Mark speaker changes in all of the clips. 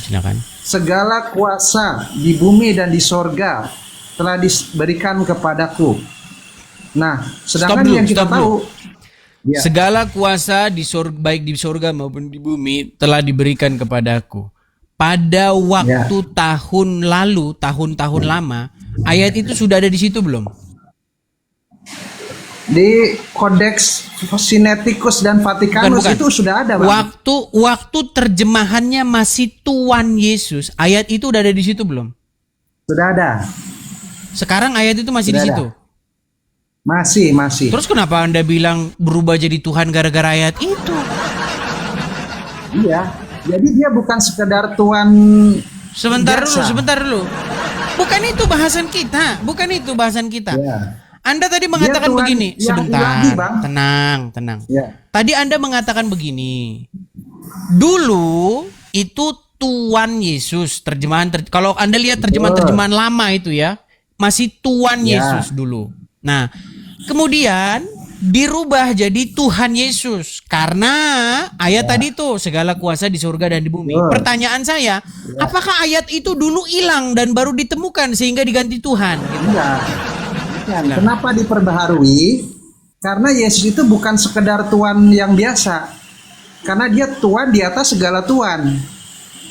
Speaker 1: Silakan.
Speaker 2: Segala kuasa di bumi dan di sorga telah diberikan kepadaku. Nah, sedangkan yang kita tahu, ya,
Speaker 1: segala kuasa di sorga, baik di sorga maupun di bumi telah diberikan kepadaku. Pada waktu tahun lalu, tahun-tahun lama, ayat itu sudah ada di situ belum?
Speaker 2: di Codex Sinaiticus dan Vatikanus
Speaker 1: Bukan.
Speaker 2: itu sudah ada, Bang.
Speaker 1: Waktu terjemahannya masih Tuhan Yesus, ayat itu udah ada di situ belum?
Speaker 2: Sudah ada.
Speaker 1: Sekarang ayat itu masih
Speaker 2: Sudah
Speaker 1: di
Speaker 2: ada.
Speaker 1: situ.
Speaker 2: Masih.
Speaker 1: Terus kenapa Anda bilang berubah jadi Tuhan gara-gara ayat itu?
Speaker 2: Iya. Jadi dia bukan sekedar Tuhan.
Speaker 1: Sebentar
Speaker 2: biasa.
Speaker 1: dulu. Bukan itu bahasan kita.
Speaker 2: Ya.
Speaker 1: Anda tadi mengatakan
Speaker 2: Tuhan
Speaker 1: begini.
Speaker 2: yang
Speaker 1: Sebentar.
Speaker 2: ilahi, Bang.
Speaker 1: Tenang.
Speaker 2: Ya.
Speaker 1: Tadi Anda mengatakan begini. Dulu itu Tuhan Yesus, kalau Anda lihat terjemahan lama itu ya, masih Tuhan Yesus dulu. Nah, kemudian dirubah jadi Tuhan Yesus karena ayat tadi tuh segala kuasa di surga dan di bumi. Pertanyaan saya, apakah ayat itu dulu hilang dan baru ditemukan sehingga diganti Tuhan? Gitu.
Speaker 2: Kenapa diperbaharui? Karena Yesus itu bukan sekedar Tuhan yang biasa. Karena dia Tuhan di atas segala Tuhan.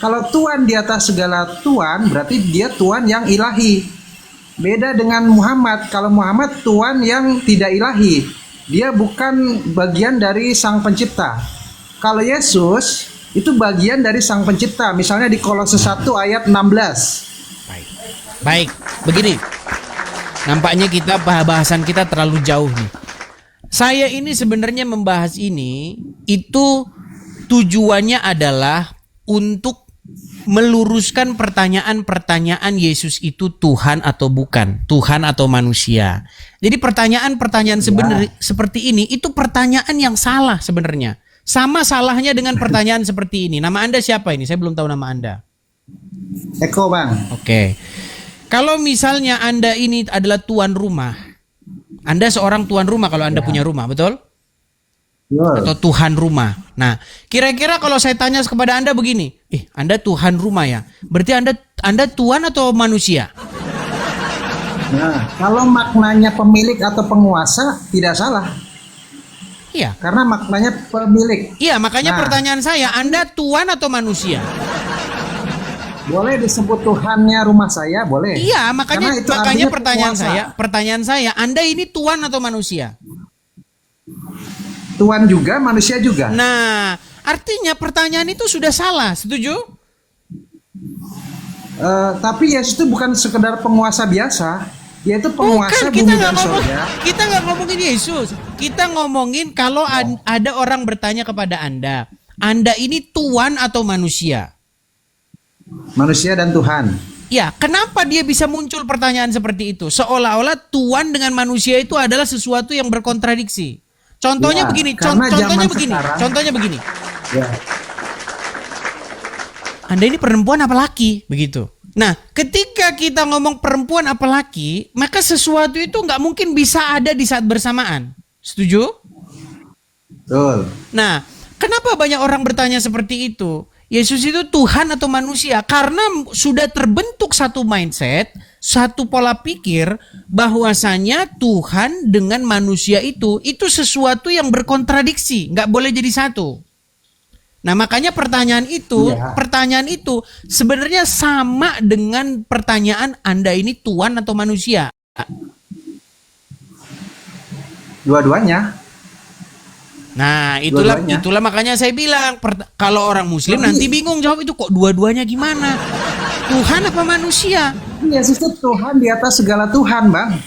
Speaker 2: Kalau Tuhan di atas segala Tuhan, berarti dia Tuhan yang ilahi. Beda dengan Muhammad. Kalau Muhammad Tuhan yang tidak ilahi. Dia bukan bagian dari Sang Pencipta. Kalau Yesus itu bagian dari Sang Pencipta. Misalnya di Kolose 1 ayat 16.
Speaker 1: Baik, begini. Nampaknya bahasan kita terlalu jauh nih. Saya ini sebenarnya membahas ini itu tujuannya adalah untuk meluruskan pertanyaan-pertanyaan Yesus itu Tuhan atau bukan, Tuhan atau manusia. Jadi pertanyaan-pertanyaan sebenarnya seperti ini itu pertanyaan yang salah sebenarnya. Sama salahnya dengan pertanyaan seperti ini. Nama Anda siapa ini? Saya belum tahu nama Anda.
Speaker 2: Eko, Bang.
Speaker 1: Oke. Kalau misalnya Anda ini adalah tuan rumah, Anda seorang tuan rumah kalau Anda punya rumah, betul? Atau Tuhan rumah. Nah, kira-kira kalau saya tanya kepada Anda begini, Anda Tuhan rumah ya? Berarti Anda Tuhan atau manusia?
Speaker 2: Nah, kalau maknanya pemilik atau penguasa tidak salah.
Speaker 1: Iya.
Speaker 2: Karena maknanya pemilik.
Speaker 1: Iya, makanya pertanyaan saya, Anda Tuhan atau manusia?
Speaker 2: Boleh disebut Tuhannya rumah saya, boleh.
Speaker 1: Iya, makanya pertanyaan saya, Anda ini Tuhan atau manusia?
Speaker 2: Tuhan juga, manusia juga.
Speaker 1: Nah, artinya pertanyaan itu sudah salah, setuju?
Speaker 2: Tapi Yesus itu bukan sekedar penguasa biasa, yaitu penguasa bumi dan surga.
Speaker 1: Kita nggak ngomongin Yesus, kita ngomongin kalau ada orang bertanya kepada Anda ini Tuhan atau manusia?
Speaker 2: Manusia dan Tuhan.
Speaker 1: Ya, kenapa dia bisa muncul pertanyaan seperti itu? Seolah-olah Tuhan dengan manusia itu adalah sesuatu yang berkontradiksi. Contohnya begini.
Speaker 2: Ya.
Speaker 1: Anda ini perempuan apa laki? Begitu. Nah, ketika kita ngomong perempuan apa laki, maka sesuatu itu nggak mungkin bisa ada di saat bersamaan. Setuju?
Speaker 2: Betul.
Speaker 1: Nah, kenapa banyak orang bertanya seperti itu? Yesus itu Tuhan atau manusia? Karena sudah terbentuk satu mindset, satu pola pikir bahwasanya Tuhan dengan manusia itu sesuatu yang berkontradiksi, nggak boleh jadi satu. Nah, makanya pertanyaan itu sebenarnya sama dengan pertanyaan Anda ini Tuhan atau manusia?
Speaker 2: Dua-duanya.
Speaker 1: Nah, itulah makanya saya bilang kalau orang Muslim nanti bingung jawab itu kok dua-duanya gimana? Tuhan apa manusia?
Speaker 2: Yesus itu Tuhan di atas segala Tuhan, Bang.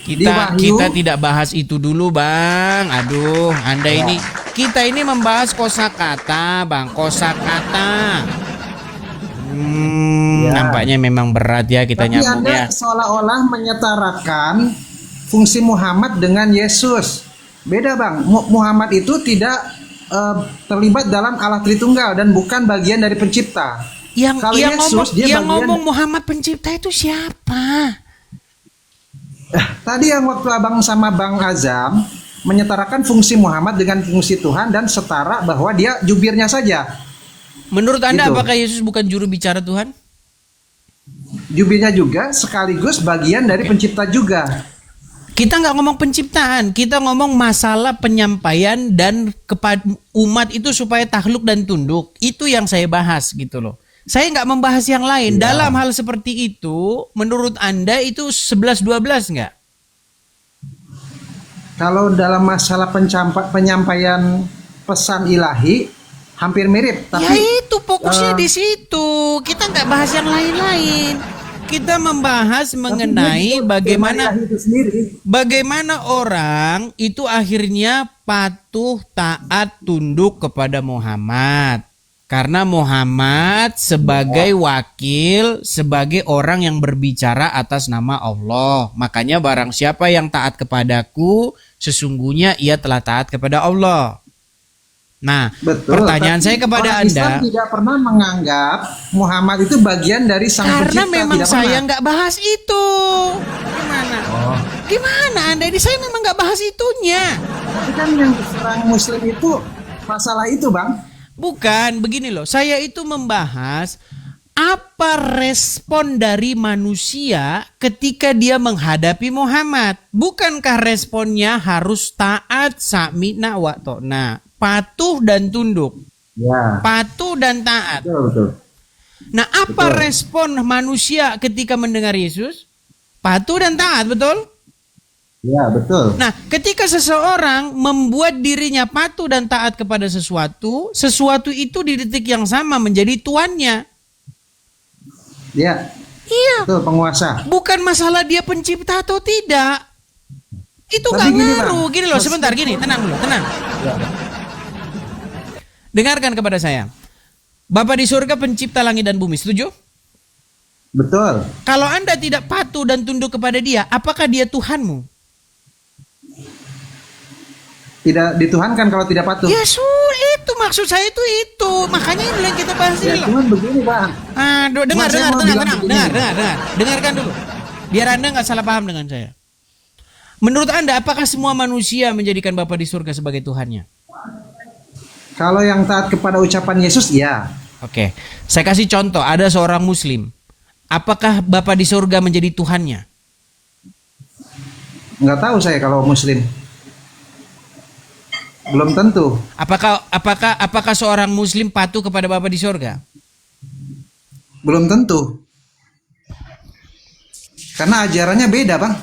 Speaker 1: Kita tidak bahas itu dulu, Bang. Aduh, Anda ini kita ini membahas kosakata, Bang, kosakata. Nampaknya memang berat ya kita nyambung ya.
Speaker 2: Anda seolah-olah menyetarakan fungsi Muhammad dengan Yesus. Beda, Bang. Muhammad itu tidak terlibat dalam Allah Tritunggal dan bukan bagian dari pencipta.
Speaker 1: Yang ngomong Muhammad pencipta itu siapa?
Speaker 2: Tadi yang waktu Abang sama Bang Azam menyetarakan fungsi Muhammad dengan fungsi Tuhan dan setara bahwa dia jubirnya saja.
Speaker 1: Menurut Anda
Speaker 2: Gitu.
Speaker 1: apakah Yesus bukan juru bicara Tuhan?
Speaker 2: Jubirnya juga sekaligus bagian dari pencipta juga.
Speaker 1: Kita nggak ngomong penciptaan, kita ngomong masalah penyampaian dan kepada umat itu supaya takluk dan tunduk. Itu yang saya bahas gitu loh. Saya nggak membahas yang lain.
Speaker 2: Ya.
Speaker 1: Dalam hal seperti itu, menurut Anda itu 11-12 nggak?
Speaker 2: Kalau dalam masalah penyampaian pesan ilahi hampir mirip,
Speaker 1: Ya
Speaker 2: tapi
Speaker 1: itu fokusnya di situ. Kita nggak bahas yang lain-lain. Kita membahas mengenai bagaimana
Speaker 2: ilahi itu sendiri.
Speaker 1: bagaimana orang itu akhirnya patuh, taat, tunduk kepada Muhammad. Karena Muhammad sebagai wakil, sebagai orang yang berbicara atas nama Allah. Makanya barang siapa yang taat kepadaku, sesungguhnya ia telah taat kepada Allah. Nah,
Speaker 2: Betul,
Speaker 1: pertanyaan
Speaker 2: tapi
Speaker 1: saya kepada
Speaker 2: orang Islam
Speaker 1: Anda,
Speaker 2: tidak pernah menganggap Muhammad itu bagian dari sang
Speaker 1: karena
Speaker 2: pencipta,
Speaker 1: memang
Speaker 2: tidak
Speaker 1: saya
Speaker 2: pernah.
Speaker 1: nggak bahas itu. Gimana? Gimana Anda ini? Saya memang nggak bahas itunya.
Speaker 2: Tapi kan yang diserang Muslim itu masalah itu, Bang.
Speaker 1: Bukan, begini loh. Saya itu membahas apa respon dari manusia ketika dia menghadapi Muhammad. Bukankah responnya harus taat, sami'na wa ta'na, patuh dan tunduk,
Speaker 2: Ya,
Speaker 1: patuh dan taat.
Speaker 2: betul.
Speaker 1: Nah, apa
Speaker 2: Betul.
Speaker 1: respon manusia ketika mendengar Yesus? Patuh dan taat, betul?
Speaker 2: Ya, betul.
Speaker 1: Nah, ketika seseorang membuat dirinya patuh dan taat kepada sesuatu, sesuatu itu di detik yang sama menjadi tuannya.
Speaker 2: Ya,
Speaker 1: Iya,
Speaker 2: betul, penguasa.
Speaker 1: bukan masalah dia pencipta atau tidak. Itu
Speaker 2: Tapi
Speaker 1: nggak
Speaker 2: gini,
Speaker 1: ngaruh.
Speaker 2: Bang.
Speaker 1: Gini loh, sebentar, gini, tenang dulu, tenang. Dengarkan kepada saya. Bapa di surga pencipta langit dan bumi, setuju?
Speaker 2: Betul.
Speaker 1: Kalau Anda tidak patuh dan tunduk kepada dia, apakah dia Tuhanmu?
Speaker 2: Tidak dituhankan kalau tidak patuh.
Speaker 1: Ya itu maksud saya itu. Makanya ini yang kita bahas
Speaker 2: Ya,
Speaker 1: ini loh.
Speaker 2: cuman begini, Bang.
Speaker 1: Aduh, dengar,
Speaker 2: Mas, saya mau bilang begini.
Speaker 1: dengar. Dengarkan dulu. Biar Anda nggak salah paham dengan saya. Menurut Anda, apakah semua manusia menjadikan Bapa di surga sebagai Tuhannya?
Speaker 2: Kalau yang taat kepada ucapan Yesus, ya.
Speaker 1: Oke, saya kasih contoh. Ada seorang Muslim. Apakah Bapa di surga menjadi Tuhannya?
Speaker 2: Nggak tahu saya kalau Muslim. Belum tentu.
Speaker 1: Apakah seorang Muslim patuh kepada Bapa di surga?
Speaker 2: Belum tentu. Karena ajarannya beda, Bang.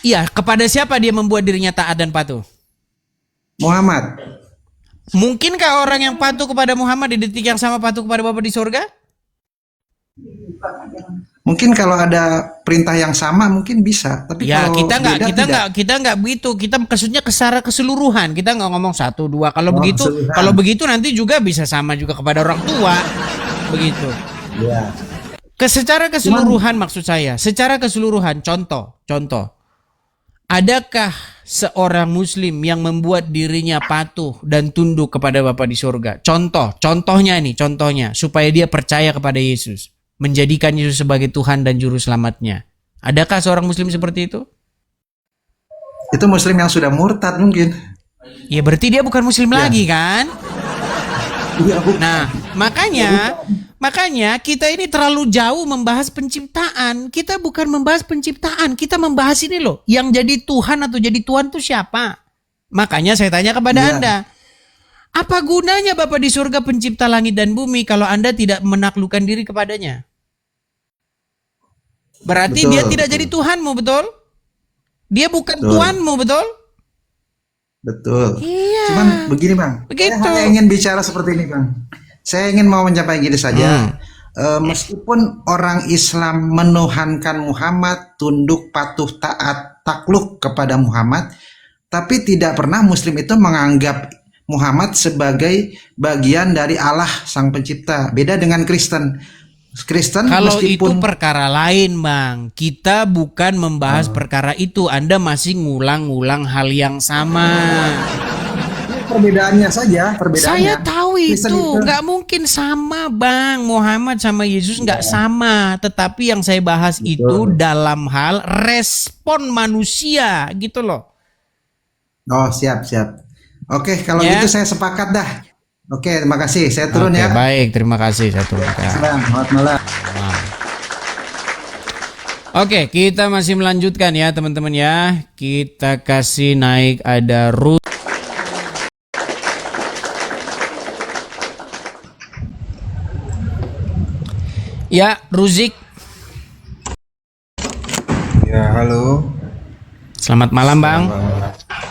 Speaker 1: Iya, kepada siapa dia membuat dirinya taat dan patuh?
Speaker 2: Muhammad.
Speaker 1: Mungkinkah orang yang patuh kepada Muhammad di detik yang sama patuh kepada Bapa di surga?
Speaker 2: Mungkin kalau ada perintah yang sama mungkin bisa, tapi
Speaker 1: Ya,
Speaker 2: kalau
Speaker 1: kita
Speaker 2: beda,
Speaker 1: nggak begitu. Kita maksudnya secara keseluruhan. Kita nggak ngomong 1, 2. Kalau
Speaker 2: Oh,
Speaker 1: begitu,
Speaker 2: keseluruhan.
Speaker 1: kalau begitu nanti juga bisa sama juga kepada orang tua. Begitu.
Speaker 2: Ya.
Speaker 1: Secara keseluruhan maksud saya, secara keseluruhan contoh. Adakah seorang muslim yang membuat dirinya patuh dan tunduk kepada Bapa di surga? Contohnya supaya dia percaya kepada Yesus, menjadikan Yesus sebagai Tuhan dan juru selamatnya. Adakah seorang muslim seperti itu?
Speaker 2: Itu Muslim yang sudah murtad mungkin.
Speaker 1: Ya berarti dia bukan muslim lagi kan?
Speaker 2: Iya, Bu.
Speaker 1: Nah, makanya kita ini terlalu jauh membahas penciptaan. Kita bukan membahas penciptaan, kita membahas ini loh. Yang jadi Tuhan atau jadi Tuhan itu siapa? Makanya saya tanya kepada
Speaker 2: Iya.
Speaker 1: Anda. Apa gunanya Bapa di surga pencipta langit dan bumi kalau Anda tidak menaklukkan diri kepadanya? Berarti
Speaker 2: Betul,
Speaker 1: dia tidak
Speaker 2: betul.
Speaker 1: jadi Tuhanmu, betul? Dia bukan
Speaker 2: Betul.
Speaker 1: Tuanmu, betul?
Speaker 2: Betul.
Speaker 1: Iya.
Speaker 2: Cuman begini, Bang.
Speaker 1: Begitu.
Speaker 2: Saya hanya ingin bicara seperti ini, Bang. Saya ingin mau mencapai gini saja. Meskipun orang Islam menuhankan Muhammad, tunduk, patuh, taat, takluk kepada Muhammad, tapi tidak pernah Muslim itu menganggap Muhammad sebagai bagian dari Allah Sang Pencipta. Beda dengan Kristen. Kristen
Speaker 1: Kalau itu
Speaker 2: meskipun
Speaker 1: perkara lain, Bang. Kita bukan membahas perkara itu. Anda masih ngulang-ngulang hal yang sama.
Speaker 2: perbedaannya saja, perbedaannya.
Speaker 1: Saya tahu
Speaker 2: Kristen
Speaker 1: itu nggak mungkin sama, Bang. Muhammad sama Yesus nggak sama. Tetapi yang saya bahas itu dalam hal respon manusia, gitu loh.
Speaker 2: Oh, siap. Oke, kalau
Speaker 1: Ya.
Speaker 2: gitu saya sepakat dah. Oke, terima kasih. Saya turun
Speaker 1: Oke,
Speaker 2: ya.
Speaker 1: baik, terima kasih saya turunkan.
Speaker 2: Selamat malam.
Speaker 1: Oke, kita masih melanjutkan ya teman-teman ya. Kita kasih naik ada Ya, Ruzik.
Speaker 3: Ya, halo.
Speaker 1: Selamat malam, Bang.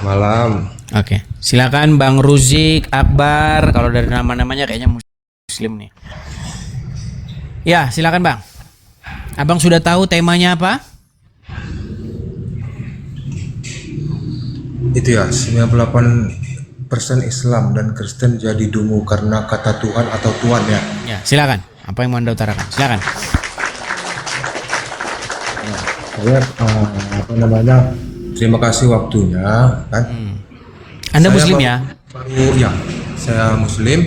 Speaker 3: Malam.
Speaker 1: Oke, silakan Bang Ruzik, Akbar. Kalau dari nama-namanya kayaknya Muslim nih. Ya, silakan Bang. Abang sudah tahu temanya apa?
Speaker 3: Itu ya, 98% Islam dan Kristen jadi dungu karena kata Tuhan atau Tuhan ya.
Speaker 1: Ya, silakan. Apa yang mau Anda utarakan? Silakan.
Speaker 3: Saya apa namanya? Terima kasih waktunya kan.
Speaker 1: Anda
Speaker 3: Saya
Speaker 1: Muslim
Speaker 3: baru-
Speaker 1: ya?
Speaker 3: Baru ya, saya Muslim.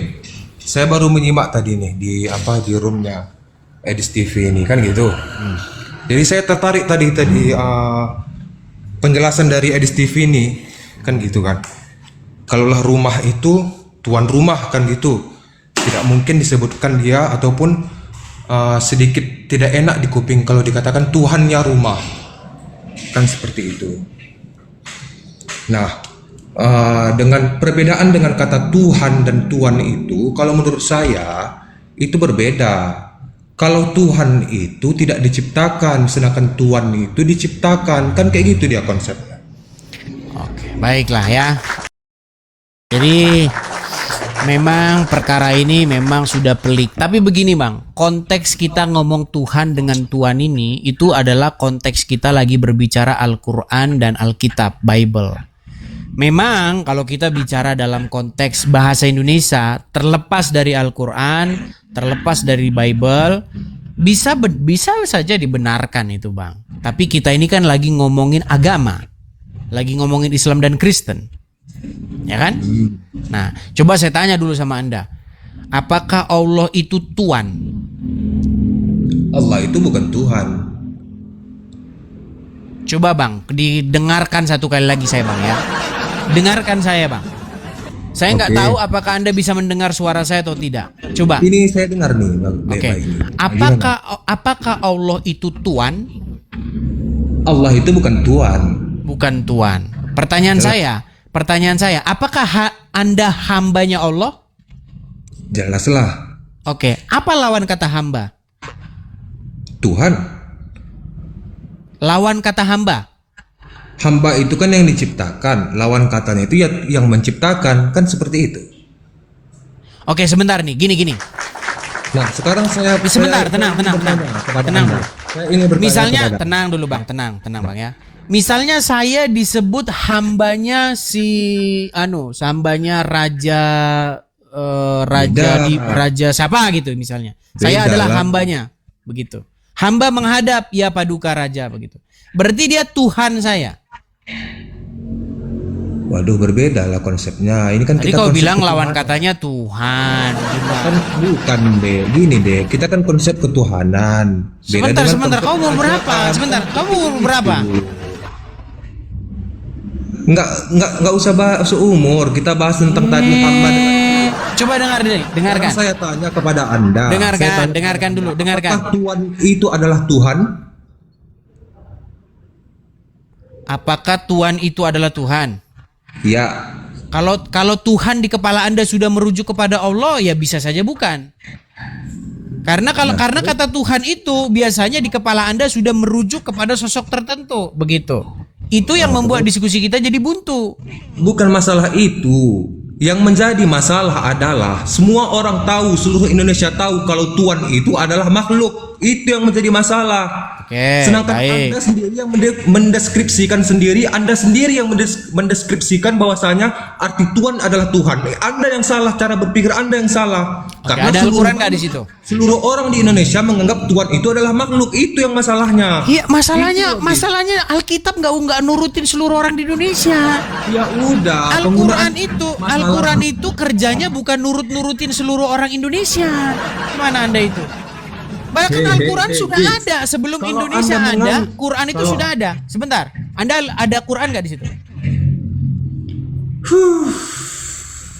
Speaker 3: Saya baru menyimak tadi nih di roomnya Edis TV ini kan gitu. Jadi saya tertarik tadi penjelasan dari Edis TV ini kan gitu kan. Kalaulah rumah itu tuan rumah kan gitu, tidak mungkin disebutkan dia ataupun sedikit tidak enak di kuping kalau dikatakan Tuhannya rumah kan seperti itu. Nah, dengan perbedaan dengan kata Tuhan dan Tuan itu, kalau menurut saya itu berbeda. Kalau Tuhan itu tidak diciptakan, sedangkan Tuhan itu diciptakan, kan kayak gitu dia konsepnya.
Speaker 1: Oke, baiklah ya. Jadi memang perkara ini memang sudah pelik. Tapi begini Bang, konteks kita ngomong Tuhan dengan Tuhan ini itu adalah konteks kita lagi berbicara Al-Quran dan Alkitab, Bible. Memang kalau kita bicara dalam konteks bahasa Indonesia, terlepas dari Al-Quran, terlepas dari Bible, bisa saja dibenarkan itu Bang. Tapi kita ini kan lagi ngomongin agama, lagi ngomongin Islam dan Kristen. Ya kan? Nah, coba saya tanya dulu sama Anda. Apakah Allah itu Tuhan?
Speaker 3: Allah itu bukan Tuhan.
Speaker 1: Coba Bang, didengarkan satu kali lagi saya Bang ya. Dengarkan saya Bang. Saya nggak
Speaker 3: Oke.
Speaker 1: tahu apakah Anda bisa mendengar suara saya atau tidak. Coba.
Speaker 3: Ini saya dengar nih, Bang.
Speaker 1: Oke.
Speaker 3: Baik ini.
Speaker 1: Apakah Allah itu Tuhan?
Speaker 3: Allah itu bukan Tuhan.
Speaker 1: Bukan Tuhan. Pertanyaan saya, apakah Anda hambanya Allah?
Speaker 3: Jelaslah.
Speaker 1: Oke, apa lawan kata hamba?
Speaker 3: Tuhan.
Speaker 1: Lawan kata hamba.
Speaker 3: Hamba itu kan yang diciptakan, lawan katanya itu ya yang menciptakan, kan seperti itu.
Speaker 1: Oke, sebentar nih, gini.
Speaker 3: Nah, sekarang
Speaker 1: Sebentar, tenang. Tenang dulu.
Speaker 3: Saya ingin bertanya
Speaker 1: Misalnya,
Speaker 3: kepada-
Speaker 1: tenang dulu Bang, tenang Bang ya. Misalnya saya disebut hambanya hambanya raja raja siapa gitu misalnya. Saya
Speaker 3: Beda
Speaker 1: adalah
Speaker 3: lah.
Speaker 1: hambanya, begitu. Hamba menghadap ya paduka raja begitu. Berarti dia Tuhan saya.
Speaker 3: Waduh, berbeda lah konsepnya. Ini kan
Speaker 1: Tadi
Speaker 3: kita
Speaker 1: kau
Speaker 3: konsep
Speaker 1: bilang lawan
Speaker 3: ketuhanan.
Speaker 1: katanya Tuhan. Gimana?
Speaker 3: Kan bukan deh, gini deh. Kita kan konsep ketuhanan. Beda
Speaker 1: Sebentar,
Speaker 3: dengan
Speaker 1: kau
Speaker 3: konsep
Speaker 1: mau berapa?
Speaker 3: kerajaan.
Speaker 1: Sebentar, kau mau berapa?
Speaker 3: Nggak usah bahas umur. Kita bahas tentang tadi Muhammad.
Speaker 1: Coba dengarkan.
Speaker 3: Sekarang saya tanya kepada Anda.
Speaker 1: Dengarkan dulu.
Speaker 3: Apakah Tuhan itu adalah Tuhan?
Speaker 1: Apakah Tuhan itu adalah Tuhan?
Speaker 3: Ya.
Speaker 1: Kalau Tuhan di kepala Anda sudah merujuk kepada Allah, ya bisa saja bukan. Karena kata Tuhan itu biasanya di kepala Anda sudah merujuk kepada sosok tertentu, begitu. Itu yang membuat diskusi kita jadi buntu.
Speaker 3: Bukan masalah itu. Yang menjadi masalah adalah semua orang tahu, seluruh Indonesia tahu kalau Tuhan itu adalah makhluk. Itu yang menjadi masalah.
Speaker 1: Oke,
Speaker 3: Sedangkan
Speaker 1: baik.
Speaker 3: Anda sendiri yang mendeskripsikan sendiri, Anda sendiri yang mendeskripsikan bahwasanya arti Tuhan adalah Tuhan. Anda yang salah, cara berpikir Anda yang salah.
Speaker 1: Oke, ada Al-Quran nggak di situ?
Speaker 3: Seluruh orang di Indonesia menganggap Tuhan itu adalah makhluk. Itu yang masalahnya.
Speaker 1: Iya, masalahnya Alkitab nggak nurutin seluruh orang di Indonesia.
Speaker 3: Ya udah.
Speaker 1: Al-Quran itu kerjanya bukan nurutin seluruh orang Indonesia. Mana Anda itu? Bahkan Al-Quran sudah ada sebelum
Speaker 3: Kalau
Speaker 1: Indonesia
Speaker 3: Anda
Speaker 1: ada, Quran itu
Speaker 3: kalau-
Speaker 1: sudah ada. Sebentar, Anda ada Quran nggak di situ?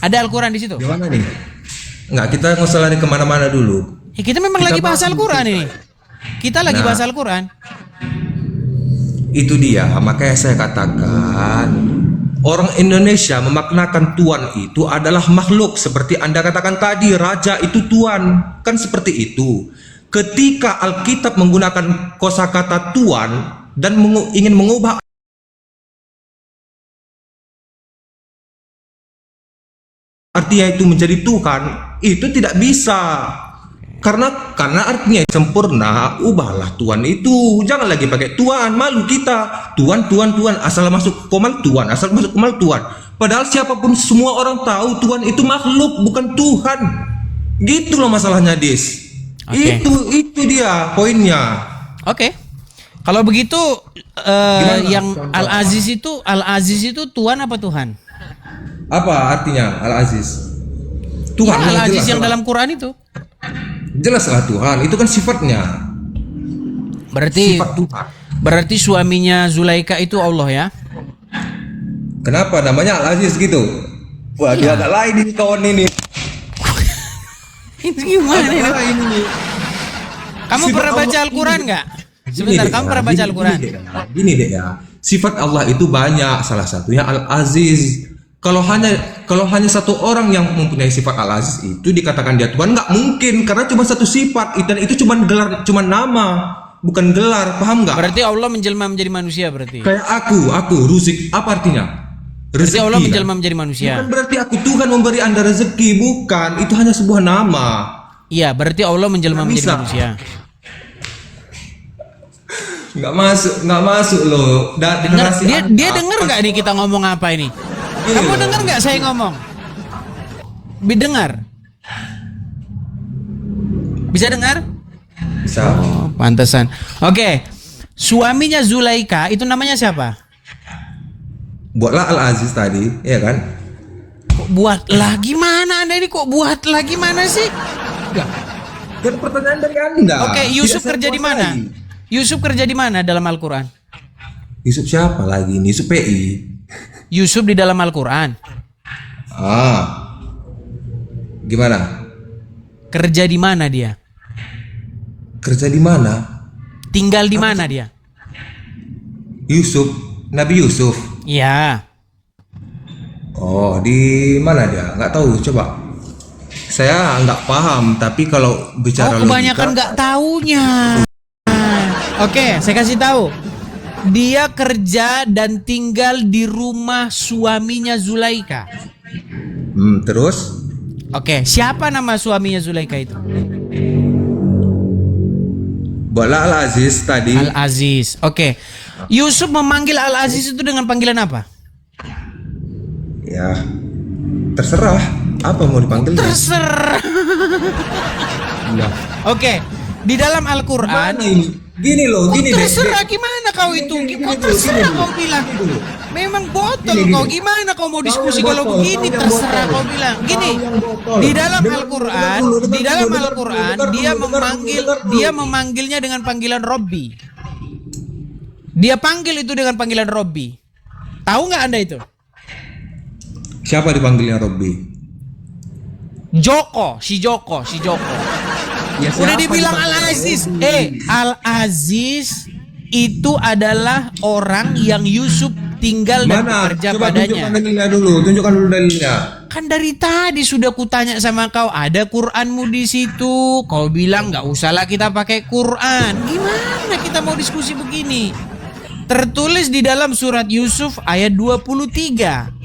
Speaker 1: Ada Al-Quran di situ?
Speaker 3: Gimana nih? Enggak, kita nggak usah lari kemana-mana dulu.
Speaker 1: Kita memang
Speaker 3: Kita
Speaker 1: lagi bahas
Speaker 3: bahas
Speaker 1: Al-Quran ini. Kita lagi
Speaker 3: Nah.
Speaker 1: bahas Al-Quran.
Speaker 3: Itu dia, makanya saya katakan orang Indonesia memaknakan Tuhan itu adalah makhluk. Seperti Anda katakan tadi, raja itu Tuhan. Kan seperti itu. Ketika Alkitab menggunakan kosakata Tuhan dan ingin mengubah artinya itu menjadi Tuhan, itu tidak bisa. Karena artinya sempurna, ubahlah Tuhan itu. Jangan lagi pakai Tuhan, malu kita. Tuhan, asal masuk komal Tuhan, asal masuk komal Tuhan. Padahal siapapun semua orang tahu Tuhan itu makhluk, bukan Tuhan. Gitu loh masalahnya, Dis.
Speaker 1: Oke.
Speaker 3: Itu dia poinnya.
Speaker 1: Oke. Kalau begitu yang Al-Aziz itu Tuhan apa Tuhan?
Speaker 3: Apa artinya Al-Aziz? Tuhan.
Speaker 1: Ya, Al-Aziz
Speaker 3: jelas
Speaker 1: yang
Speaker 3: lah.
Speaker 1: dalam Quran itu.
Speaker 3: Jelaslah Tuhan, itu kan sifatnya.
Speaker 1: Berarti
Speaker 3: Sifat Tuhan.
Speaker 1: berarti suaminya Zulaika itu Allah ya?
Speaker 3: Kenapa namanya Al-Aziz gitu? Wah, dia agak lain ini kawan ini.
Speaker 1: Itu gimana ini?
Speaker 3: Agak lain ini.
Speaker 1: Kamu
Speaker 3: Sifat
Speaker 1: pernah baca
Speaker 3: Allah
Speaker 1: Al-Quran
Speaker 3: ini.
Speaker 1: nggak?
Speaker 3: Gini
Speaker 1: Sebentar,
Speaker 3: deh,
Speaker 1: kamu
Speaker 3: ya,
Speaker 1: pernah baca Al-Quran?
Speaker 3: Gini deh ya. Sifat Allah itu banyak, salah satunya Al-Aziz. Kalau hanya satu orang yang mempunyai sifat Al-Aziz itu dikatakan dia Tuhan, nggak mungkin, karena cuma satu sifat, dan itu cuma gelar, cuma nama, bukan gelar, paham nggak?
Speaker 1: Berarti Allah menjelma menjadi manusia berarti.
Speaker 3: Kayak aku Ruzik, apa artinya?
Speaker 1: Berarti Allah
Speaker 3: kan?
Speaker 1: menjelma menjadi manusia.
Speaker 3: Bukan berarti aku Tuhan memberi Anda rezeki, bukan. Itu hanya sebuah nama.
Speaker 1: Iya, berarti Allah menjelma
Speaker 3: Nggak
Speaker 1: menjadi
Speaker 3: bisa.
Speaker 1: manusia.
Speaker 3: Nggak masuk loh.
Speaker 1: Dengar, dia dengar nggak nih kita ngomong apa ini? Kamu dengar nggak saya ngomong? Dengar? Bisa dengar?
Speaker 3: Bisa.
Speaker 1: Oh, pantesan. Oke. Suaminya Zulaika itu namanya siapa?
Speaker 3: Buatlah Al-Aziz tadi, ya kan?
Speaker 1: Kok buatlah gimana Anda ini kok buatlah gimana sih?
Speaker 3: Enggak. Dan pertanyaan dari Anda.
Speaker 1: Oke, Yusuf
Speaker 3: Tidak saya
Speaker 1: kerja di
Speaker 3: kuasai.
Speaker 1: mana? Yusuf kerja di mana dalam Al-Quran?
Speaker 3: Yusuf siapa lagi ini? Yusuf PI.
Speaker 1: Yusuf di dalam Al-Quran.
Speaker 3: Gimana?
Speaker 1: Kerja di mana dia?
Speaker 3: Kerja di mana?
Speaker 1: Tinggal di mana dia?
Speaker 3: Yusuf, Nabi Yusuf.
Speaker 1: Iya.
Speaker 3: Oh, di mana dia? Nggak tahu, coba. Saya nggak paham, tapi kalau bicara
Speaker 1: Oh, kebanyakan nggak taunya. Oke, saya kasih tahu. Dia kerja dan tinggal di rumah suaminya Zulaika.
Speaker 3: Terus?
Speaker 1: Oke, siapa nama suaminya Zulaika itu?
Speaker 3: Buatlah Al-Aziz tadi.
Speaker 1: Al-Aziz. Oke. Yusuf memanggil Al-Aziz itu dengan panggilan apa?
Speaker 3: Ya, terserah. Apa mau dipanggilnya?
Speaker 1: Terserah.
Speaker 3: Ya.
Speaker 1: Oke. Di dalam Al-Quran.
Speaker 3: Mana ini? Gini loh, gini deh.
Speaker 1: Terserah gimana kau itu? Kau terserah kau bilang. Memang botol
Speaker 3: Gini,
Speaker 1: kau.
Speaker 3: gini.
Speaker 1: Gimana kau mau diskusi
Speaker 3: yang
Speaker 1: kalau
Speaker 3: botol,
Speaker 1: begini?
Speaker 3: kau yang
Speaker 1: Terserah
Speaker 3: botol.
Speaker 1: kau bilang. Gini.
Speaker 3: Kau yang botol.
Speaker 1: Di dalam
Speaker 3: Dengar
Speaker 1: Al-Quran,
Speaker 3: dulu, dengar
Speaker 1: di dalam
Speaker 3: dulu, dengar
Speaker 1: Al-Quran
Speaker 3: dulu,
Speaker 1: dia
Speaker 3: dengar dulu,
Speaker 1: memanggil,
Speaker 3: dengar dulu.
Speaker 1: dia memanggilnya dengan panggilan Robbi. Dia panggil itu dengan panggilan Robbi. Tahu nggak Anda itu?
Speaker 3: Siapa dipanggilnya Robbi?
Speaker 1: Joko.
Speaker 3: Ya,
Speaker 1: Udah
Speaker 3: siapa
Speaker 1: dibilang
Speaker 3: dipanggil
Speaker 1: Al-Aziz.
Speaker 3: Robbi?
Speaker 1: Al-Aziz itu adalah orang yang Yusuf tinggal dan
Speaker 3: Mana?
Speaker 1: bekerja
Speaker 3: Coba
Speaker 1: padanya.
Speaker 3: tunjukkan dalilnya dulu. Tunjukkan dulu dalilnya.
Speaker 1: Kan dari tadi sudah kutanya sama kau, ada Quranmu di situ. Kau bilang nggak usahlah kita pakai Quran. Gimana kita mau diskusi begini? Tertulis di dalam surat Yusuf ayat 23.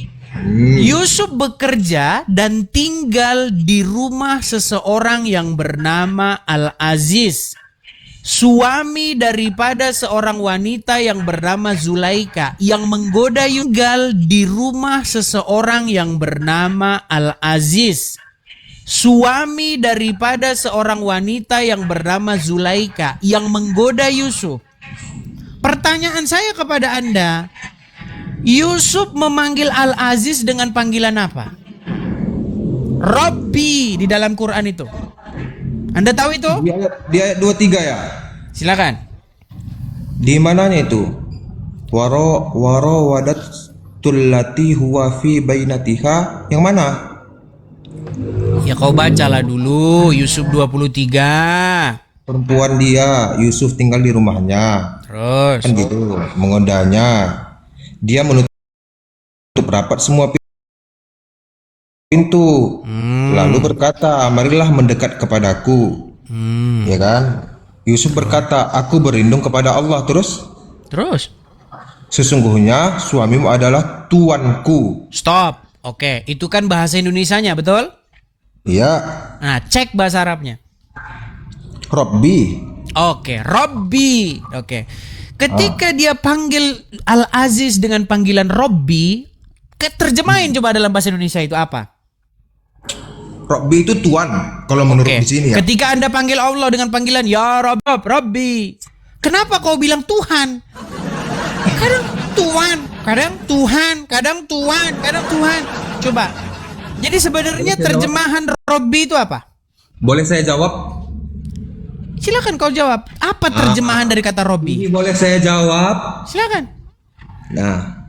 Speaker 1: Yusuf bekerja dan tinggal di rumah seseorang yang bernama Al-Aziz, suami daripada seorang wanita yang bernama Zulaika yang menggoda Yusuf. Tinggal di rumah seseorang yang bernama Al-Aziz, suami daripada seorang wanita yang bernama Zulaika yang menggoda Yusuf. Pertanyaan saya kepada Anda, Yusuf memanggil Al-Aziz dengan panggilan apa? Robbi di dalam Quran itu. Anda tahu itu?
Speaker 3: Di ayat 23 ya.
Speaker 1: Silakan.
Speaker 3: Di mananya itu? Waro wadat tulati huwa fi bainatiha. Yang mana?
Speaker 1: Ya kau bacalah dulu Yusuf 23.
Speaker 3: Perempuan dia, Yusuf tinggal di rumahnya.
Speaker 1: Terus.
Speaker 3: Kan gitu, menggodanya. Dia menutup rapat semua pintu. Lalu berkata, marilah mendekat kepadaku. Ya kan? Yusuf berkata, aku berlindung kepada Allah.
Speaker 1: Terus.
Speaker 3: Sesungguhnya suamimu adalah tuanku.
Speaker 1: Stop. Oke, itu kan bahasa Indonesianya, betul?
Speaker 3: Iya,
Speaker 1: Nah, cek bahasa Arabnya.
Speaker 3: Robbi.
Speaker 1: Oke, Robbi. Oke. Ketika dia panggil Al-Aziz dengan panggilan Robbi, terjemahin coba dalam bahasa Indonesia itu apa?
Speaker 3: Robbi itu tuan. Kalau menurut
Speaker 1: Oke.
Speaker 3: di sini ya.
Speaker 1: Ketika Anda panggil Allah dengan panggilan Ya Rabb, Robbi. Kenapa kau bilang Tuhan? Kadang Tuhan, kadang Tuhan, kadang Tuhan, kadang Tuhan. Coba. Jadi sebenarnya terjemahan Robbi itu apa?
Speaker 3: Boleh saya jawab?
Speaker 1: Silakan kau jawab. Apa terjemahan dari kata Robbi?
Speaker 3: Ini boleh saya jawab?
Speaker 1: Silakan.
Speaker 3: Nah,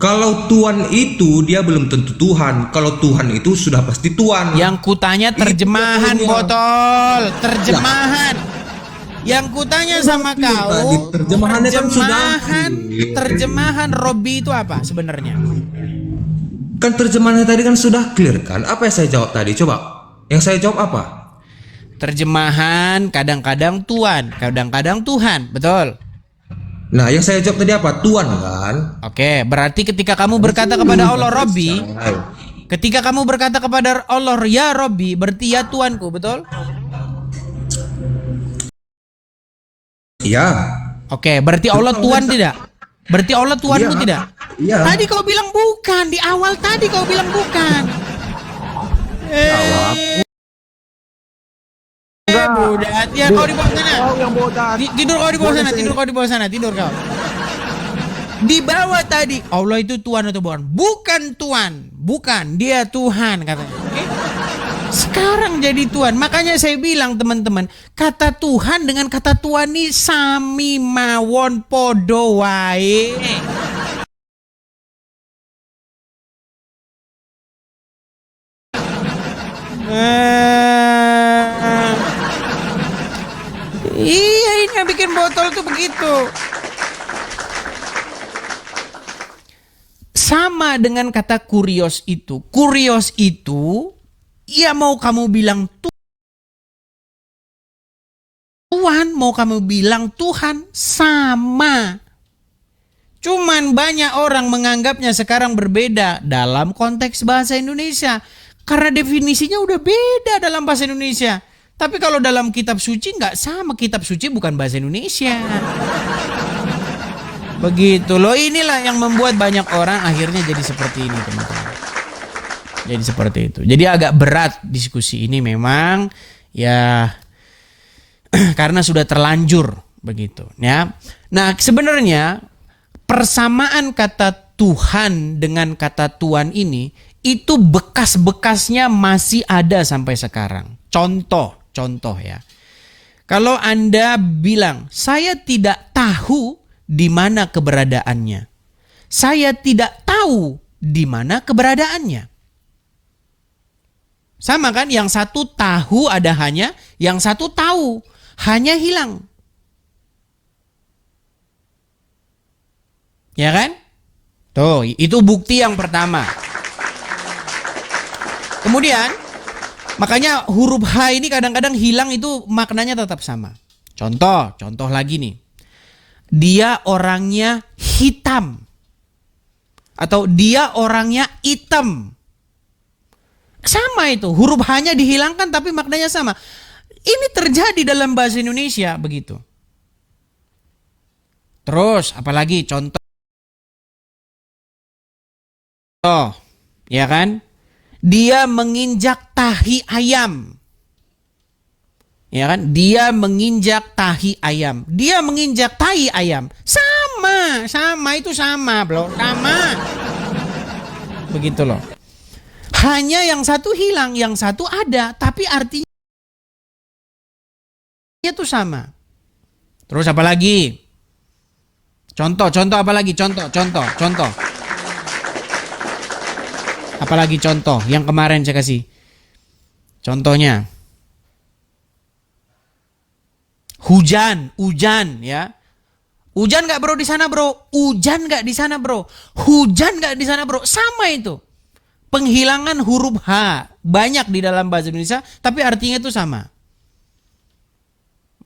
Speaker 3: kalau Tuhan itu dia belum tentu Tuhan. Kalau Tuhan itu sudah pasti Tuhan.
Speaker 1: Yang kutanya terjemahan,
Speaker 3: Itu
Speaker 1: botol, terjemahan. Yang kutanya sama
Speaker 3: Tadi
Speaker 1: kau,
Speaker 3: terjemahannya kan sudah
Speaker 1: terjemahan Robbi itu apa sebenarnya?
Speaker 3: Kan terjemahannya tadi kan sudah clear kan? Apa yang saya jawab tadi? Coba. Yang saya jawab apa?
Speaker 1: Terjemahan kadang-kadang Tuhan, kadang-kadang Tuhan, betul?
Speaker 3: Nah, yang saya jawab tadi apa? Tuhan kan?
Speaker 1: Oke, berarti ketika kamu berkata kepada Allah Robbi, ketika kamu berkata kepada Allah Ya Robbi, berarti ya Tuanku, betul?
Speaker 3: Iya.
Speaker 1: Oke, berarti Allah Tuhan tidak? Berarti Allah Tuhanmu
Speaker 3: Iya.
Speaker 1: tidak?
Speaker 3: Iya.
Speaker 1: Tadi kau bilang bukan, di awal tadi kau bilang bukan. Budat, ya kau di bawah sana. Tidur kau di bawah sana, tidur kau di bawah sana, tidur kau. Di bawah tadi Allah itu Tuhan atau bukan? Bukan Tuhan, bukan, dia Tuhan katanya. Oke? Sekarang jadi Tuhan. Makanya saya bilang teman-teman, kata Tuhan dengan kata Tuhan ini sami mawon podo wae. Iya, ini yang bikin botol tuh begitu. Sama dengan kata kurios itu. Kurios itu, ya mau kamu bilang Tuhan, mau kamu bilang Tuhan, sama. Cuman banyak orang menganggapnya sekarang berbeda dalam konteks bahasa Indonesia. Karena definisinya udah beda dalam bahasa Indonesia. Tapi kalau dalam kitab suci nggak sama, kitab suci bukan bahasa Indonesia. Begitu loh, inilah yang membuat banyak orang akhirnya jadi seperti ini teman-teman. Jadi seperti itu. Jadi agak berat diskusi ini memang ya karena sudah terlanjur begitu ya. Nah sebenarnya persamaan kata Tuhan dengan kata Tuhan ini itu bekas-bekasnya masih ada sampai sekarang. Contoh ya. Kalau Anda bilang, saya tidak tahu di mana keberadaannya. Saya tidak tahu di mana keberadaannya. Sama kan? Yang satu tahu ada hanya, yang satu tahu hanya hilang. Ya kan? Tuh, itu bukti yang pertama. Kemudian makanya huruf H ini kadang-kadang hilang itu maknanya tetap sama. Contoh lagi nih. Dia orangnya hitam. Atau dia orangnya hitam. Sama itu. Huruf H-nya dihilangkan tapi maknanya sama. Ini terjadi dalam bahasa Indonesia begitu. Terus apalagi contoh. Ya kan? Dia menginjak tahi ayam. Ya kan? Dia menginjak tahi ayam. Dia menginjak tahi ayam. Sama itu sama, bro. Sama. Begitu loh. Hanya yang satu hilang, yang satu ada, tapi artinya itu sama. Terus apa lagi? Contoh apa lagi? Contoh. Apalagi contoh yang kemarin saya kasih. Contohnya, hujan ya. Hujan nggak bro di sana bro? Hujan nggak di sana bro? Hujan nggak di sana bro? Sama itu. Penghilangan huruf H banyak di dalam bahasa Indonesia, tapi artinya itu sama.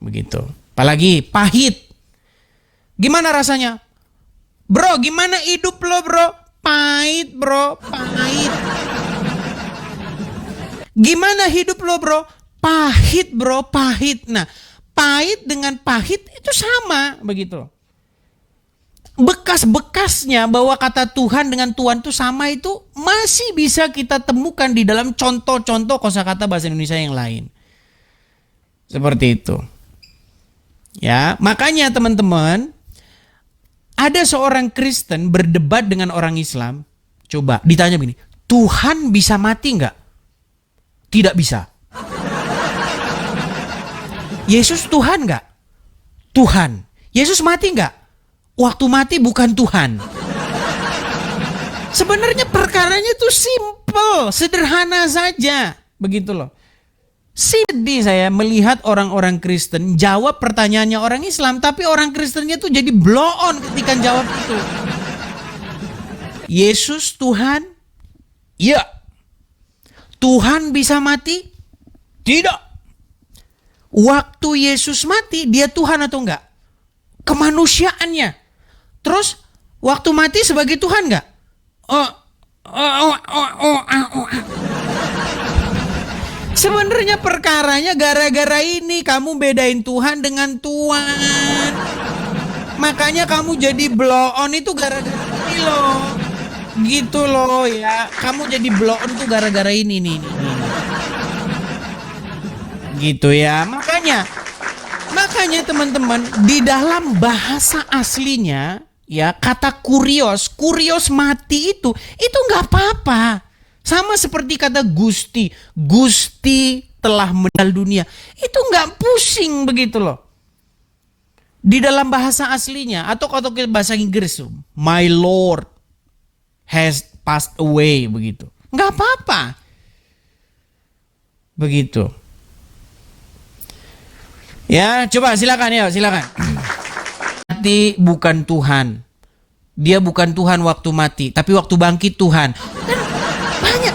Speaker 1: Begitu. Apalagi pahit. Gimana rasanya? Bro, gimana hidup lo bro? Pahit bro, pahit. Gimana hidup lo bro? Pahit bro, pahit. Nah, pahit dengan pahit itu sama, begitu. Bekas-bekasnya bahwa kata Tuhan dengan Tuhan itu sama itu masih bisa kita temukan di dalam contoh-contoh kosakata bahasa Indonesia yang lain. Seperti itu. Ya, makanya teman-teman, ada seorang Kristen berdebat dengan orang Islam. Coba ditanya begini, Tuhan bisa mati nggak? Tidak bisa. Yesus Tuhan nggak? Tuhan. Yesus mati nggak? Waktu mati bukan Tuhan. Sebenarnya perkaranya itu simple, sederhana saja, begitu loh. Sedih saya melihat orang-orang Kristen jawab pertanyaannya orang Islam, tapi orang Kristennya tuh jadi blow on ketika jawab itu. Yesus Tuhan? Ya. Tuhan bisa mati? Tidak. Waktu Yesus mati, dia Tuhan atau enggak? Kemanusiaannya. Terus waktu mati sebagai Tuhan enggak? Sebenarnya perkaranya gara-gara ini kamu bedain Tuhan dengan Tuhan. Makanya kamu jadi blow on itu gara-gara ini loh. Gitu loh ya. Kamu jadi blow on tuh gara-gara ini nih. Gitu ya. Makanya teman-teman, di dalam bahasa aslinya ya, kata kurios mati itu nggak apa-apa. Sama seperti kata Gusti telah meninggal dunia. Itu nggak pusing begitu loh. Di dalam bahasa aslinya atau kalau bahasa Inggris, my Lord has passed away begitu. Nggak apa-apa. Begitu. Ya, coba silakan. Mati bukan Tuhan. Dia bukan Tuhan waktu mati, tapi waktu bangkit Tuhan. Dan banyak.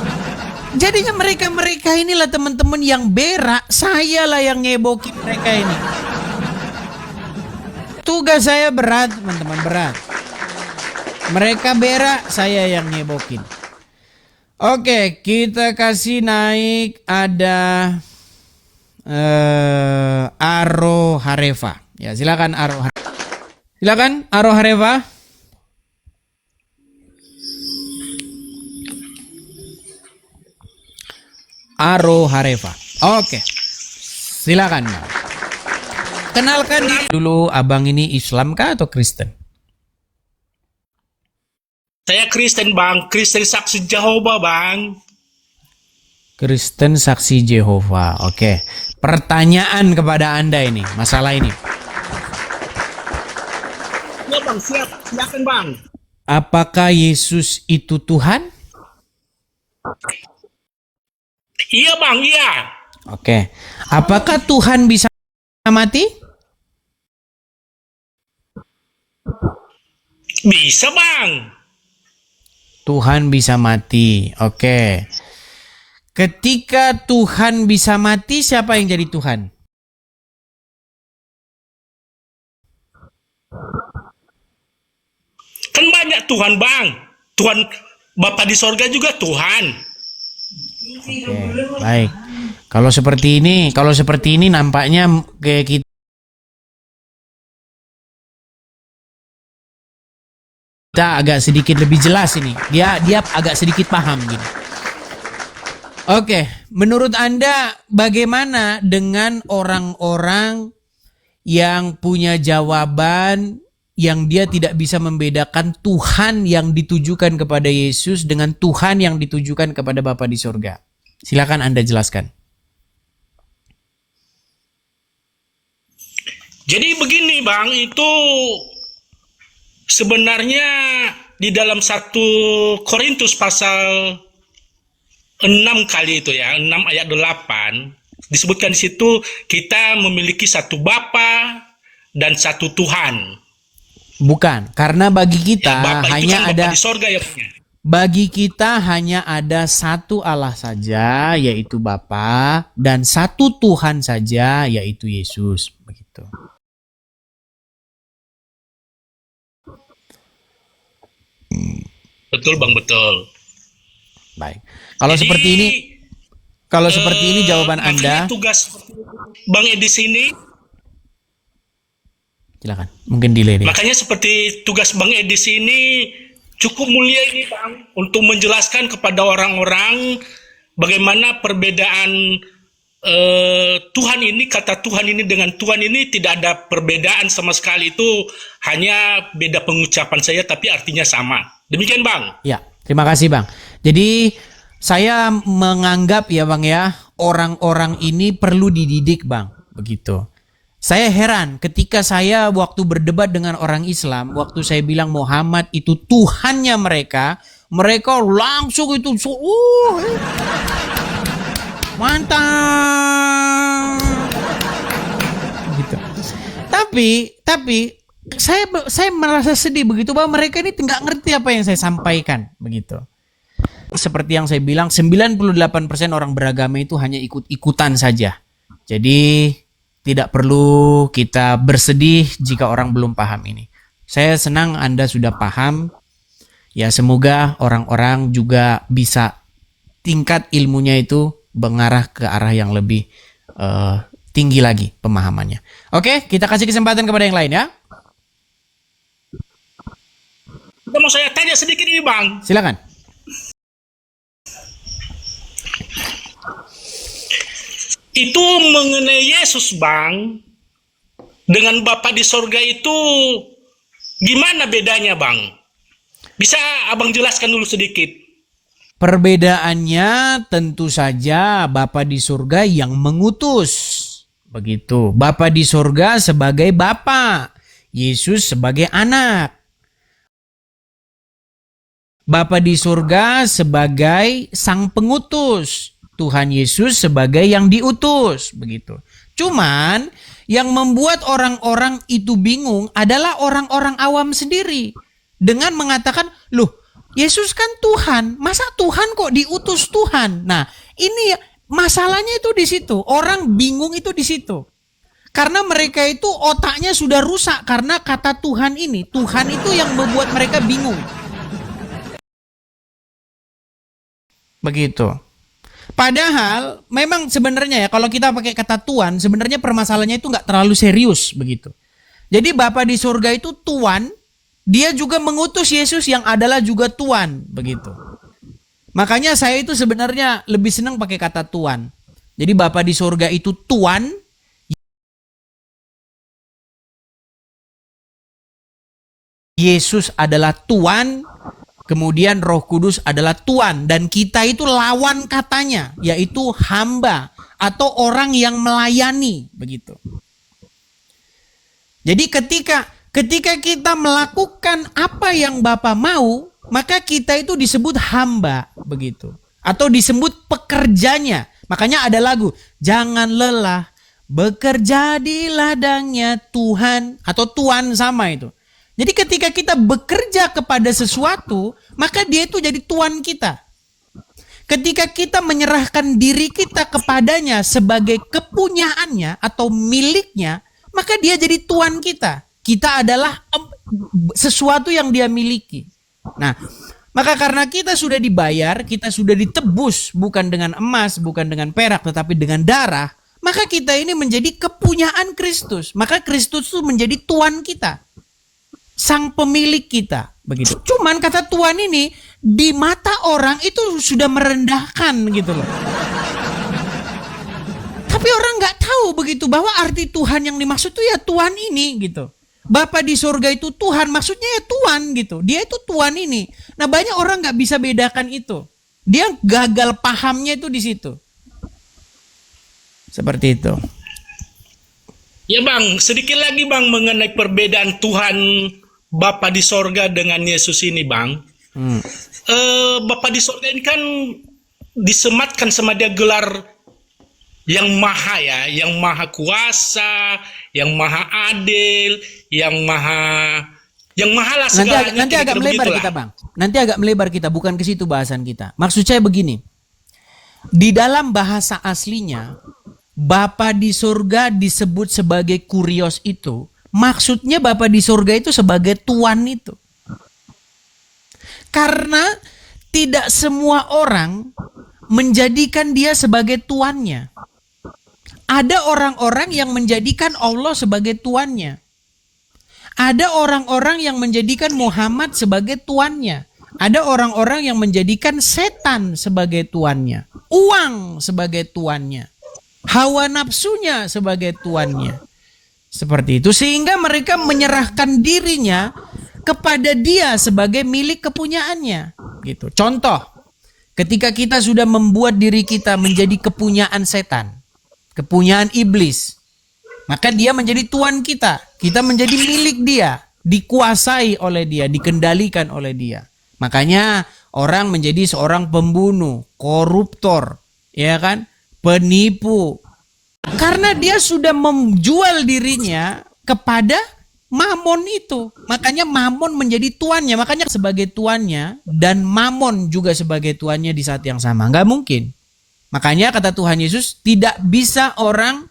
Speaker 1: Jadinya mereka inilah teman-teman yang berak, saya lah yang ngebokin mereka ini. Tugas saya berat, teman-teman, berat. Mereka berak, saya yang ngebokin. Oke, kita kasih naik ada Aro Hareva. Ya, silakan Aro Hareva. Silakan Aro Hareva. Aro Hareva. Oke. Silakan. Kenalkan diri dulu, abang ini Islam kah atau Kristen?
Speaker 4: Saya Kristen bang, Kristen Saksi Jehovah bang.
Speaker 1: Kristen Saksi Jehovah. Oke. Pertanyaan kepada Anda ini, masalah ini.
Speaker 4: Ya bang, silakan bang.
Speaker 1: Apakah Yesus itu Tuhan?
Speaker 4: Iya bang, iya.
Speaker 1: Oke. Apakah Tuhan bisa mati?
Speaker 4: Bisa bang.
Speaker 1: Tuhan bisa mati. Oke. Ketika Tuhan bisa mati, siapa yang jadi Tuhan?
Speaker 4: Kan banyak Tuhan bang. Tuhan Bapa di sorga juga Tuhan.
Speaker 1: Oke, baik. Kalau seperti ini nampaknya kayak kita agak sedikit lebih jelas ini. Dia agak sedikit paham gini. Oke, menurut Anda bagaimana dengan orang-orang yang punya jawaban yang dia tidak bisa membedakan Tuhan yang ditujukan kepada Yesus dengan Tuhan yang ditujukan kepada Bapa di sorga? Silakan Anda jelaskan.
Speaker 4: Jadi begini bang, itu sebenarnya di dalam 1 Korintus pasal 6 kali itu ya, 6 ayat 8 disebutkan di situ kita memiliki satu Bapa dan satu Tuhan.
Speaker 1: Bukan, karena bagi kita
Speaker 4: Bapa itu
Speaker 1: hanya
Speaker 4: kan Bapa
Speaker 1: ada
Speaker 4: di sorga ya punya.
Speaker 1: bagi kita hanya ada satu Allah saja, yaitu Bapa, dan satu Tuhan saja, yaitu Yesus. Begitu.
Speaker 4: Betul Bang, betul.
Speaker 1: Baik. Kalau
Speaker 4: Jadi,
Speaker 1: seperti ini jawaban
Speaker 4: makanya
Speaker 1: Anda,
Speaker 4: tugas Bang Edi sini,
Speaker 1: silakan. Mungkin delay nih.
Speaker 4: makanya seperti tugas Bang Edi sini cukup mulia ini Bang, untuk menjelaskan kepada orang-orang bagaimana perbedaan Tuhan ini, kata Tuhan ini dengan Tuhan ini tidak ada perbedaan sama sekali, itu hanya beda pengucapan saya tapi artinya sama. Demikian Bang.
Speaker 1: Ya, terima kasih Bang. Jadi saya menganggap ya Bang ya, orang-orang ini perlu dididik Bang, begitu. Saya heran ketika saya waktu berdebat dengan orang Islam, waktu saya bilang Muhammad itu Tuhannya mereka, mereka langsung itu mantap. Gitu. Tapi saya merasa sedih begitu bahwa mereka ini nggak ngerti apa yang saya sampaikan begitu. Seperti yang saya bilang, 98% orang beragama itu hanya ikut-ikutan saja. Jadi tidak perlu kita bersedih jika orang belum paham ini. Saya senang Anda sudah paham. Ya semoga orang-orang juga bisa tingkat ilmunya itu mengarah ke arah yang lebih tinggi lagi pemahamannya. Oke, kita kasih kesempatan kepada yang lain ya.
Speaker 4: Mau saya tanya sedikit ini Bang.
Speaker 1: Silakan.
Speaker 4: Itu mengenai Yesus Bang, dengan Bapa di sorga itu gimana bedanya Bang? Bisa Abang jelaskan dulu sedikit?
Speaker 1: Perbedaannya tentu saja Bapa di surga yang mengutus. Begitu. Bapa di surga sebagai Bapa, Yesus sebagai anak. Bapa di surga sebagai sang pengutus, Tuhan Yesus sebagai yang diutus, begitu. Cuman yang membuat orang-orang itu bingung adalah orang-orang awam sendiri dengan mengatakan, "Loh, Yesus kan Tuhan, masa Tuhan kok diutus Tuhan?" Nah, ini masalahnya itu di situ. Orang bingung itu di situ. Karena mereka itu otaknya sudah rusak karena kata Tuhan ini. Tuhan itu yang membuat mereka bingung. Begitu. Padahal memang sebenarnya ya kalau kita pakai kata Tuhan, sebenarnya permasalahannya itu nggak terlalu serius begitu. Jadi Bapa di surga itu Tuhan, dia juga mengutus Yesus yang adalah juga Tuhan, begitu. Makanya saya itu sebenarnya lebih senang pakai kata Tuhan. Jadi Bapa di surga itu Tuhan, Yesus adalah Tuhan, kemudian Roh Kudus adalah Tuhan, dan kita itu lawan katanya, yaitu hamba atau orang yang melayani, begitu. Jadi ketika kita melakukan apa yang Bapa mau, maka kita itu disebut hamba, begitu. Atau disebut pekerjanya. Makanya ada lagu, jangan lelah bekerja di ladangnya Tuhan, atau Tuhan sama itu. Jadi ketika kita bekerja kepada sesuatu, maka dia itu jadi tuan kita. Ketika kita menyerahkan diri kita kepadanya sebagai kepunyaannya atau miliknya, maka dia jadi tuan kita. Kita adalah sesuatu yang dia miliki. Nah, maka karena kita sudah dibayar, kita sudah ditebus bukan dengan emas, bukan dengan perak, tetapi dengan darah, maka kita ini menjadi kepunyaan Kristus. Maka Kristus itu menjadi tuan kita. Sang pemilik kita, begitu. Cuman kata Tuhan ini di mata orang itu sudah merendahkan gitu loh. Tapi orang nggak tahu begitu bahwa arti Tuhan yang dimaksud itu ya Tuhan ini gitu. Bapa di surga itu Tuhan, maksudnya ya Tuhan gitu. Dia itu Tuhan ini. Nah banyak orang nggak bisa bedakan itu. Dia gagal pahamnya itu di situ. Seperti itu.
Speaker 4: Ya Bang, sedikit lagi Bang mengenai perbedaan Tuhan Bapa di sorga dengan Yesus ini Bang. Bapa di sorga ini kan disematkan sama dia gelar yang maha ya, yang maha kuasa, yang maha adil, yang maha lah segalanya.
Speaker 1: Nanti agak melebar kita, Bang. Nanti agak melebar kita, bukan ke situ bahasan kita. Maksud saya begini. Di dalam bahasa aslinya, Bapa di surga disebut sebagai kurios itu, maksudnya Bapa di surga itu sebagai Tuan itu. Karena tidak semua orang menjadikan dia sebagai tuannya. Ada orang-orang yang menjadikan Allah sebagai tuannya. Ada orang-orang yang menjadikan Muhammad sebagai tuannya. Ada orang-orang yang menjadikan setan sebagai tuannya. Uang sebagai tuannya. Hawa nafsunya sebagai tuannya. Seperti itu. Sehingga mereka menyerahkan dirinya kepada dia sebagai milik kepunyaannya. Gitu. Contoh, ketika kita sudah membuat diri kita menjadi kepunyaan setan, kepunyaan iblis, maka dia menjadi tuan kita. Kita menjadi milik dia, dikuasai oleh dia, dikendalikan oleh dia. Makanya orang menjadi seorang pembunuh, koruptor, ya kan, penipu. Karena dia sudah menjual dirinya kepada Mamon itu. Makanya Mamon menjadi tuannya. Makanya sebagai tuannya dan Mamon juga sebagai tuannya di saat yang sama. Nggak mungkin. Makanya kata Tuhan Yesus, tidak bisa orang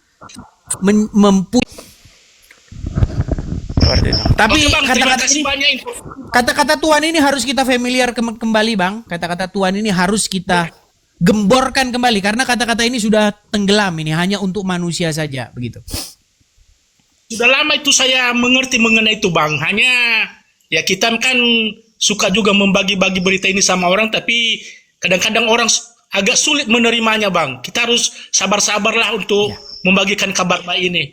Speaker 1: Tapi
Speaker 4: Oke, Bang, terima
Speaker 1: kata-kata
Speaker 4: kasih
Speaker 1: ini,
Speaker 4: banyak info.
Speaker 1: kata-kata Tuhan ini harus kita familiar kembali, Bang. Kata-kata Tuhan ini harus kita gemborkan kembali karena kata-kata ini sudah tenggelam, ini hanya untuk manusia saja, begitu.
Speaker 4: Sudah lama itu saya mengerti mengenai itu, Bang. Hanya ya kita kan suka juga membagi-bagi berita ini sama orang, tapi kadang-kadang orang agak sulit menerimanya, Bang. Kita harus sabar-sabarlah untuk membagikan kabar baik ini.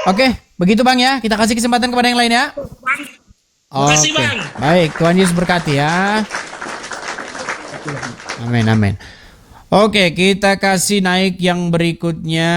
Speaker 1: Oke, begitu Bang ya. Kita kasih kesempatan kepada yang lain ya.
Speaker 4: Bang, terima kasih,
Speaker 1: Oke.
Speaker 4: Bang.
Speaker 1: Baik, Tuhan Yesus berkati ya. Amin, amin. Oke, kita kasih naik yang berikutnya.